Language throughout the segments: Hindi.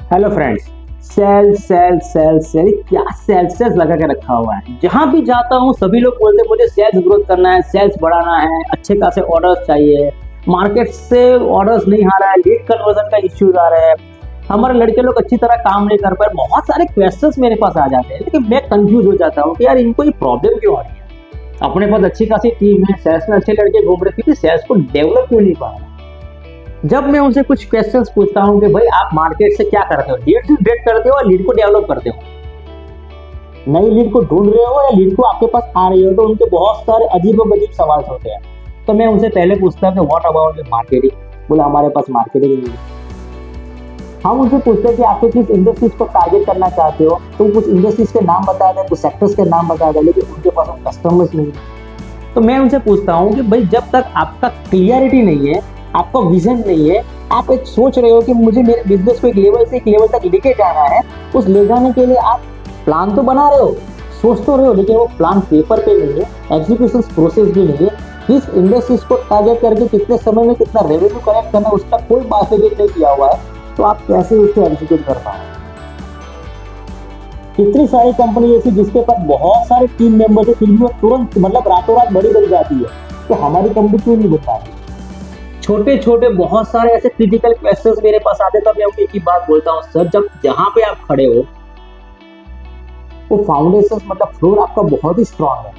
Hello friends. Sale sale sale sale क्या सेल्स लगा के रखा हुआ है। जहां भी जाता हूं सभी लोग बोलते हैं मुझे सेल्स ग्रोथ करना है, सेल्स बढ़ाना है, अच्छे खासे ऑर्डर्स चाहिए। मार्केट से ऑर्डर्स नहीं आ रहा है, लीड कन्वर्जन का इश्यूज आ रहा है, हमारे लड़के लोग अच्छी तरह काम नहीं कर पाए। बहुत सारे क्वेश्चंस मेरे पास आ जाते हैं, लेकिन मैं कंफ्यूज हो जाता हूँ कि यार इनको ये प्रॉब्लम क्यों आ रही है। अपने पास अच्छी खासी टीम है, सेल्स में अच्छे लड़के घूम रहे, क्योंकि सेल्स को डेवलप क्यों नहीं पा रहा। जब मैं उनसे कुछ क्वेश्चंस पूछता हूँ कि भाई आप मार्केट से क्या करते हो, लीड जनरेट करते हो या लीड को डेवलप करते हो, नई लीड को ढूंढ रहे हो या लीड को आपके पास आ रही हो, तो उनके बहुत सारे अजीब अजीब सवाल होते हैं। तो मैं उनसे पहले पूछता हूँ कि व्हाट अबाउट मार्केटिंग। बोला हमारे पास मार्केटिंग नहीं है। हम उनसे पूछते हैं कि आपको किस इंडस्ट्रीज को टारगेट करना चाहते हो, तो कुछ इंडस्ट्रीज के नाम बता दें, कुछ सेक्टर्स के नाम बता दें, लेकिन उनके पास कस्टमर्स नहीं है। तो मैं उनसे पूछता हूँ कि भाई जब तक आपका क्लियरिटी नहीं है, आपका विजन नहीं है, आप एक सोच रहे हो कि मुझे मेरे बिजनेस को एक लेवल से एक लेवल तक लेके जाना है, उस ले जाने के लिए आप प्लान तो बना रहे हो, सोच तो रहे हो, लेकिन वो प्लान पेपर पे नहीं है, एग्जीक्यूशन प्रोसेस भी नहीं है, किस इंडस्ट्रीज को टारगेट करके कितने समय में कितना रेवेन्यू कलेक्ट करना है उसका कोई बास्केट नहीं किया हुआ है, तो आप कैसे उसको एग्जीक्यूट कर पाओ। कितनी सारी कंपनी ऐसी जिसके पास बहुत सारे टीम मेंबर्स है, फिर भी वो तुरंत मतलब रातों रात बड़ी बड़ी जाती है, तो हमारी कंपनी क्यों नहीं बता रही। छोटे छोटे बहुत सारे ऐसे क्रिटिकल क्वेश्चंस मेरे पास आते, तब मैं एक ही बात बोलता हूँ, सर जब जहां पे आप खड़े हो वो फाउंडेशन मतलब फ्लोर आपका बहुत ही स्ट्रांग है,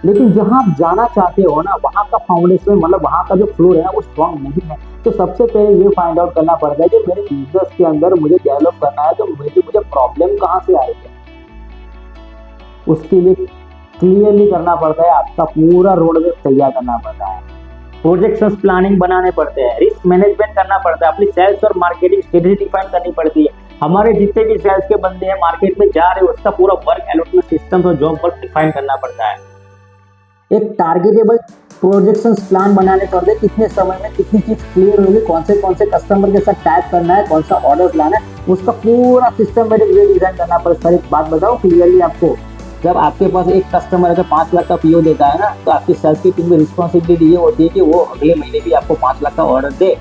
लेकिन जहां आप जाना चाहते हो ना वहां का फाउंडेशन मतलब वहां का जो फ्लोर है ना वो स्ट्रांग नहीं है। तो सबसे पहले ये फाइंड आउट करना पड़ता है कि मेरे बिजनेस के अंदर मुझे डेवलप करना है, तो मुझे प्रॉब्लम कहाँ से आ रही है, उसके लिए क्लियरली करना पड़ता है, आपका पूरा रोड मैप तैयार करना पड़ता है, प्रोजेक्शंस प्लानिंग बनाने पड़ते हैं, रिस्क मैनेजमेंट करना पड़ता है, अपनी सेल्स और मार्केटिंग स्ट्रेटजी डिफाइन करनी पड़ती है। हमारे जितने भी सेल्स के बंदे हैं मार्केट में जा रहे हैं उसका पूरा वर्क एलोटमेंट सिस्टम और जॉब वर्क डिफाइन करना पड़ता है। एक टारगेटेबल प्रोजेक्शंस प्लान बनाने पड़ते हैं, कितने समय में कितनी चीज क्लियर होगी, कौन से कस्टमर के साथ टैग करना है, कौन सा ऑर्डर लाना है, उसका पूरा सिस्टमेटिक वे डिजाइन करना पड़ता है। सर एक बात बताओ क्लियरली आपको, जब आपके पास एक कस्टमर अगर 5 लाख का पीओ देता है ना, तो आपकी सेल्स की टीम में रिस्पॉन्सिबिलिटी ये होती है कि वो अगले महीने भी आपको 5 लाख का ऑर्डर दे।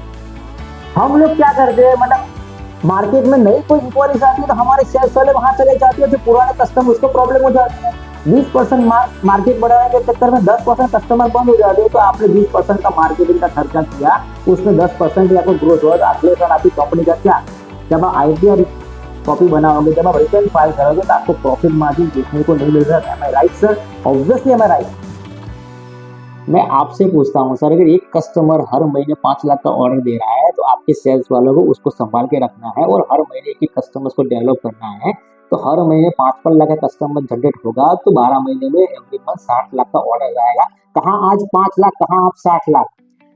हम लोग क्या करते हैं, मतलब मार्केट में नई कोई इंक्वायरीज आती है तो हमारे सेल्स वाले वहां चले जाते हैं, जो पुराने कस्टमर उसको प्रॉब्लम हो जाती है। 20% मार्केट बढ़ाने के चक्कर में 10% कस्टमर बंद हो जाते हैं, तो आपने 20% का मार्केटिंग का खर्चा किया, उसमें 10% आपको ग्रोथ हुआ, तो अगले साल आपकी कंपनी का क्या, जब आप आईटीआर कॉपी बनाओगे, जब आप रिटर्न फाइल करोगे तो आपको प्रॉफिट मार्जिन देखने को नहीं मिल रहा है। एम आई राइट सर? ऑब्वियसली एम आई राइट। मैं आपसे पूछता हूँ सर, अगर एक कस्टमर हर महीने 5 लाख का ऑर्डर दे रहा है, तो आपके सेल्स वालों को उसको संभाल के रखना है और हर महीने एक कस्टमर को डेवलप करना है, तो हर महीने 5 लाख का कस्टमर जनरेट होगा, तो 12 महीने में एवरी मंथ 60 लाख का ऑर्डर आएगा। कहाँ आज 5 लाख, कहाँ आप 60 लाख।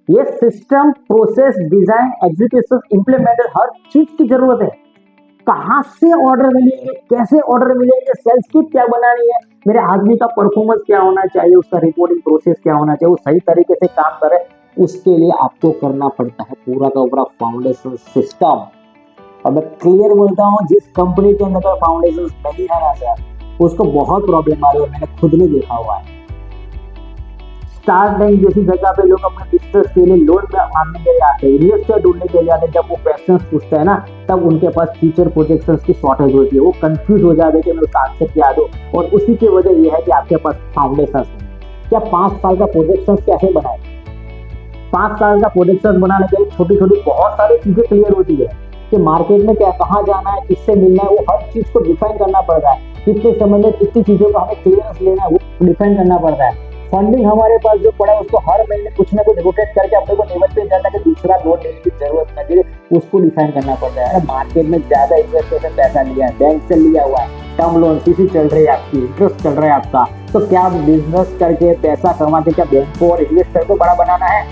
ये system process design execution implemented हर चीज की जरूरत है। कहाँ से ऑर्डर मिलेंगे, कैसे ऑर्डर मिलेंगे, सेल्स किट क्या बनानी है, मेरे आदमी का परफॉर्मेंस क्या होना चाहिए, उसका रिपोर्टिंग प्रोसेस क्या होना चाहिए, वो सही तरीके से काम करे, उसके लिए आपको करना पड़ता है पूरा का पूरा फाउंडेशन सिस्टम। और मैं क्लियर बोलता हूँ, जिस कंपनी के अंदर फाउंडेशन नहीं है ना सर, उसको बहुत प्रॉब्लम आ रही है, मैंने खुद ने देखा हुआ है। स्टार्ट बैंक जैसी जगह पे लोग अपने बिजनेस के लिए लोन मांगने के लिए आते हैं, इन्वेस्टर ढूंढने के लिए आते हैं, जब वो क्वेश्चंस पूछते हैं ना, तब उनके पास फ्यूचर प्रोजेक्शंस की शॉर्टेज होती है, वो कंफ्यूज हो जाते हैं कि मैं उसका आंसर क्या दूं, और उसी की वजह यह है कि आपके पास फाउंडेशन नहीं। क्या 5 साल का प्रोजेक्शन कैसे बनाए, 5 साल का प्रोजेक्शन बनाने के लिए छोटी छोटी बहुत सारी चीजें क्लियर होती है कि मार्केट में क्या कहाँ जाना है, किससे मिलना है, वो हर चीज को डिफाइन करना पड़ता है, कितने समय में कितनी चीजों का हमें क्लियरेंस लेना है वो डिफाइन करना पड़ता है। फंडिंग हमारे पास जो पड़ा है उसको हर महीने कुछ ना कुछ रोटेट करके अपने को लेवल पे जाता है कि दूसरा लोन लेने की जरूरत न गिरे, उसको डिफाइन करना पड़ता है। मार्केट में ज्यादा इन्वेस्टर से पैसा लिया है, बैंक से लिया हुआ है, टर्म लोन सीसी चल रही है आपकी, इंटरेस्ट चल रहा है आपका, तो क्या बिजनेस करके पैसा कमा के क्या बैंक को और इन्वेस्टर को बड़ा बनाना है।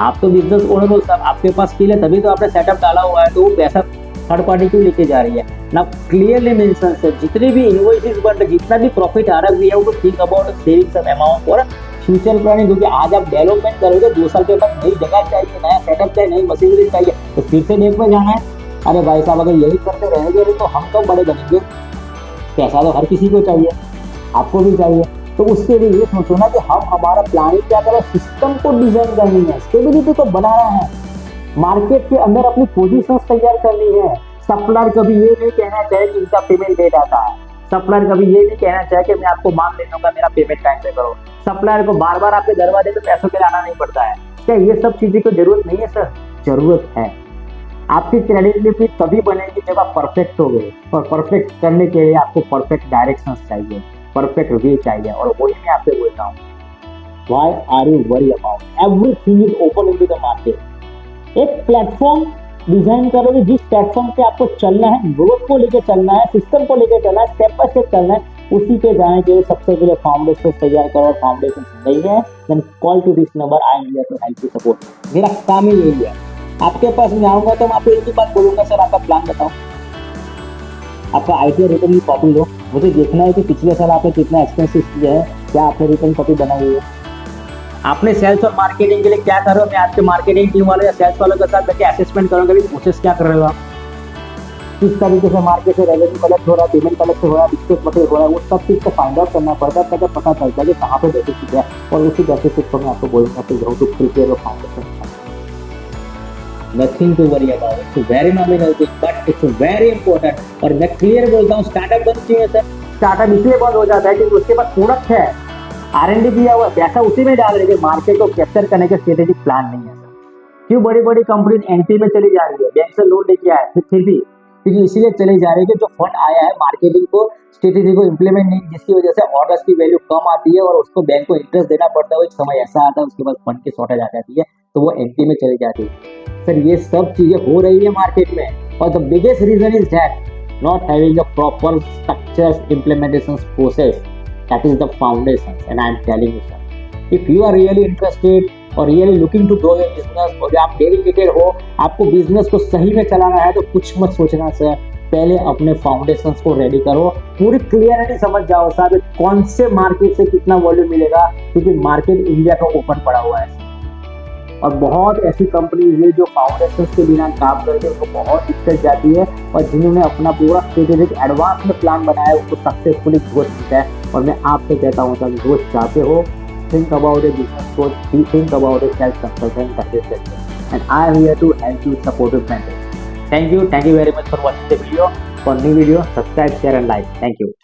आप तो बिजनेस ओनर हो, सब आपके पास स्किल है, तभी तो आपने सेटअप डाला हुआ है, तो वो पैसा थर्ड पार्टी क्यों लेके जा रही है ना। क्लियरली मेंशन है, जितने भी इनवॉइसेस बन रहे, जितना भी प्रॉफिट आ रहा है, वो think about saving some amount और फ्यूचर प्लानिंग, क्योंकि आज आप डेवलपमेंट करोगे, 2 साल के बाद नई जगह चाहिए, नया सेटअप चाहिए, नई मशीनरी चाहिए, तो फिर से नेक में जाना है। अरे भाई साहब, अगर यही करते रहेंगे तो हम कब बड़े बनेंगे। पैसा तो हर किसी को चाहिए, आपको भी चाहिए, तो उसके लिए ये सोचो ना कि हम हमारा प्लानिंग क्या करें, सिस्टम को डिजाइन करनी है, स्टेबिलिटी को बनाना है, मार्केट के अंदर अपनी पोजीशंस तैयार करनी है, सप्लायर कभी ये नहीं कहना चाहे कि इनका पेमेंट डेट आता है, सप्लायर कभी ये नहीं कहना चाहे कि मैं आपको माल ले लूंगा, मेरा पेमेंट टाइम पे करो। सप्लायर को बार बार आपके दरवाजे पे पैसों के लिए आना नहीं पड़ता है। क्या ये सब चीजें को जरूरत नहीं है सर? जरूरत है। आपकी क्रेडिबिलिटी तभी बनेगी जब आप परफेक्ट हो गए, और परफेक्ट करने के लिए आपको परफेक्ट डायरेक्शन चाहिए, परफेक्ट वे चाहिए, और वही मैं आपसे बोलता हूँ। Why are you worried about? Everything is open into the market. एक प्लेटफॉर्म डिजाइन करोगे जिस प्लेटफॉर्म पे आपको चलना है, ग्रोथ को लेके चलना है, सिस्टम को लेके चलना है, स्टेप बाय स्टेप चलना है, उसी पे जाने के लिए सबसे पहले फाउंडेशन तैयार करो। फाउंडेशन नहीं है then call to this number, I am here to help you support. मेरा काम ही यही है। आपके पास मैं आऊंगा तो मैं आपको एक ही बात बोलूंगा, सर आपका प्लान बताओ, आपका आईटीआर रिटर्न की कॉपी लो, मुझे देखना है कि पिछले साल आपने कितना एक्सपेंसिव किया है, क्या आपने रिटर्न कॉपी बनाई हुई है, आपने सेल्स और मार्केटिंग के लिए क्या करो। मैं आपके मार्केटिंग टीम वाले या सेल्स वालों के साथ बैठे असेसमेंट करूंगा कि प्रोसेस क्या कर रहे हो आप, किस तरीके से मार्केट से रेवेन्यू कलेक्ट हो रहा है, पेमेंट कलेक्ट हो रहा है, डिस्ट्रिक्ट मटेरियल हो रहा है, वो सब चीज को फाइंड आउट करना पड़ता है, तब पता चलता है कि कहाँ पे डेफिसिट है, और उसी डेफिसिट को मैं आपको बोलूंगा कि how to prepare your foundation. Nothing to worry about, it's very nominal thing but it's very important. और मैं क्लियर बोलता हूँ, स्टार्टअप बंद चाहिए सर। स्टार्टअप इसलिए बंद हो जाता है कि उसके पास प्रोडक्ट है, R&D किया हुआ पैसा उसी में डाल रहे हैं, मार्केट को कैप्चर करने का स्ट्रेटेजिक प्लान नहीं है सर। क्यों बड़ी बड़ी कंपनी एनपी में चली जा रही है, बैंक से लोन लेके आए फिर भी, क्योंकि इसीलिए चली जा रही है कि जो फंड आया है मार्केटिंग को, स्ट्रेटेजी को इम्प्लीमेंट नहीं, जिसकी वजह से ऑर्डर्स की वैल्यू कम आती है और उसको बैंक को इंटरेस्ट देना पड़ता है। वो एक समय ऐसा आता है उसके बाद फंड की शॉर्टेज आ जाती है, तो वो एनपी में चली जाती है। सर ये सब चीजें हो रही है मार्केट में, और the biggest reason is that not having a proper structured implementation process, that is the foundation. And I am telling you sir, if you are really interested or really looking to grow your business, और आप डेडिकेटेड हो, आपको बिजनेस को सही में चलाना है, तो कुछ मत सोचना सर, पहले अपने फाउंडेशंस को रेडी करो, पूरी क्लियरिटी समझ जाओ सर कौन से मार्केट से कितना वॉल्यूम मिलेगा, क्योंकि मार्केट इंडिया का ओपन पड़ा हुआ है। और बहुत ऐसी कंपनीज है जो फाउंडेशन के बिना काम करके उनको बहुत दिक्कत जाती है, और जिन्होंने अपना पूरा स्ट्रेटेजिक एडवांस में प्लान बनाया है उसको सक्सेसफुली ग्रोथ मिलता है। और मैं आपसे कहता हूँ सर, ग्रोथ चाहते हो, think about a business coach, think about a self consultant consistency, and I am here to help you support your mentor. Thank you very much for watching the video. For new video, subscribe, share and like. Thank you.